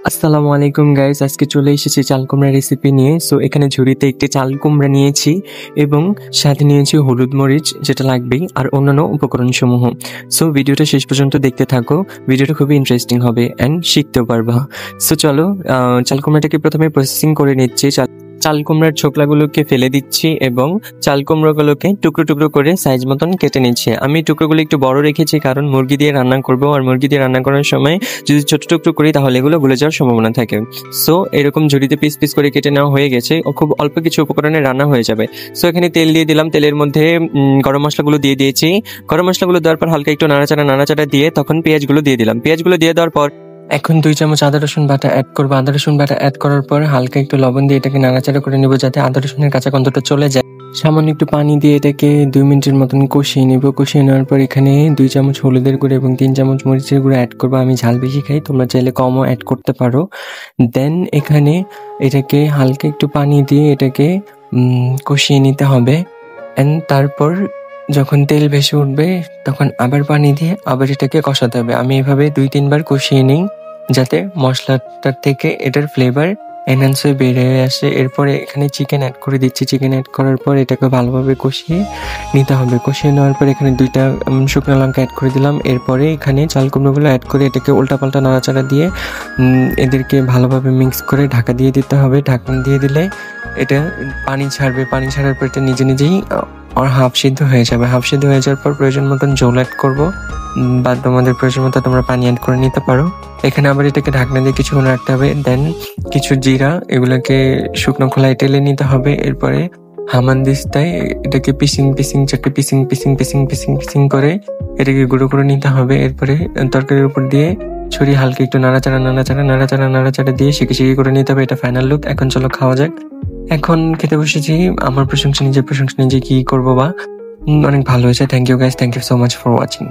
আসসালামু আলাইকুম গাইস, আজকে চলে এসেছি চাল কুমড়া রেসিপি নিয়ে। সো এখানে ঝুড়িতে একটি চাল কুমড়া নিয়েছি এবং সাথে নিয়েছি হলুদ মরিচ যেটা লাগবেই, আর অন্যান্য উপকরণ সমূহ। সো ভিডিওটা শেষ পর্যন্ত দেখতে থাকো, ভিডিওটা খুবই ইন্টারেস্টিং হবে অ্যান্ড শিখতেও পারবা। সো চলো, চাল কুমড়াটাকে প্রথমে প্রসেসিং করে নিচ্ছি। চাল কুমড়ার ছোকলাগুলোকে ফেলে দিচ্ছি এবং চাল কুমড়োগুলোকে টুকরো টুকরো করে সাইজ মতন কেটে নিচ্ছি। আমি টুকরোগুলো একটু বড় রেখেছি কারণ মুরগি দিয়ে রান্না করব, আর মুরগি দিয়ে রান্না করার সময় যদি ছোট টুকরো করি তাহলে এগুলো গলে যাওয়ার সম্ভাবনা থাকে। সো এরকম ঝুড়িতে পিস পিস করে কেটে নেওয়া হয়ে গেছে, ও খুব অল্প কিছু উপকরণে রান্না হয়ে যাবে। সো এখানে তেল দিয়ে দিলাম, তেলের মধ্যে গরম মশলাগুলো দিয়ে দিয়েছি। গরম মশলাগুলো দেওয়ার পর হালকা একটু নাড়াচাড়া দিয়ে তখন পেঁয়াজগুলো দিয়ে দিলাম। পেঁয়াজগুলো দিয়ে দেওয়ার পর এখন 2 চামচ আদা রসুন বাটা অ্যাড করবো। আদা রসুন বাটা অ্যাড করার পর হালকা একটু লবণ দিয়ে এটাকে নাড়াচাড়া করে নেবো যাতে আদা রসুনের কাঁচা গন্ধটা চলে যায়। সামান্য একটু পানি দিয়ে এটাকে 2 মিনিটের মতন কষিয়ে নেব। কষিয়ে নেওয়ার পর এখানে 2 চামচ হলুদের গুঁড়ো এবং 3 চামচ মরিচের গুঁড়ো অ্যাড করবো। আমি ঝাল বেশি খাই, তোমরা চাইলে কমও অ্যাড করতে পারো। দেন এখানে এটাকে হালকা একটু পানি দিয়ে এটাকে কষিয়ে নিতে হবে। অ্যান্ড তারপর যখন তেল ভেসে উঠবে তখন আবার পানি দিয়ে আবার এটাকে কষাতে হবে। আমি এভাবে 2-3 বার কষিয়ে নিই যাতে মশলাটার থেকে এটার ফ্লেভার এনহ্যান্স হয়ে বের হয়ে আসে। এরপরে এখানে চিকেন অ্যাড করে দিচ্ছি। চিকেন অ্যাড করার পর এটাকে ভালোভাবে কষিয়ে নিতে হবে। কষিয়ে নেওয়ার পর এখানে 2টা শুকনো লঙ্কা অ্যাড করে দিলাম। এরপরে এখানে চাল কুমড়োগুলো অ্যাড করে এটাকে উল্টাপাল্টা নাড়াচাড়া দিয়ে এদেরকে ভালোভাবে মিক্স করে ঢাকা দিয়ে দিতে হবে। ঢাকনা দিয়ে দিলে এটা পানি ছাড়বে। পানি ছাড়ার পর এটা নিজে নিজেই হাফ সিদ্ধ হয়ে যাবে। হাফ সিদ্ধ হয়ে যাওয়ার পর প্রয়োজন মতন ঝোল অ্যাড করবো, বা তোমাদের প্রয়োজন মতো তোমরা পানি অ্যাড করে নিতে পারো। এখানে আবার এটাকে ঢাকনা দিয়ে কিছুক্ষণ রাখতে হবে। দেন কিছু জিরা এগুলোকে শুকনো খোলায় টেলে নিতে হবে। এরপরে হামানদিস্তায় এটাকে পিসিং করে এটাকে গুঁড়ো করে নিতে হবে। এরপরে তরকারির উপর দিয়ে ছড়িয়ে হালকা একটু নাড়াচাড়া দিয়ে শিখে করে নিতে হবে। এটা ফাইনাল লুক। এখন চলো খাওয়া যাক। এখন খেতে বসেছি। আমার নিজের প্রশংসা নিজে কি করবো, বা অনেক ভালো হয়েছে। Thank you guys, thank you so much for watching.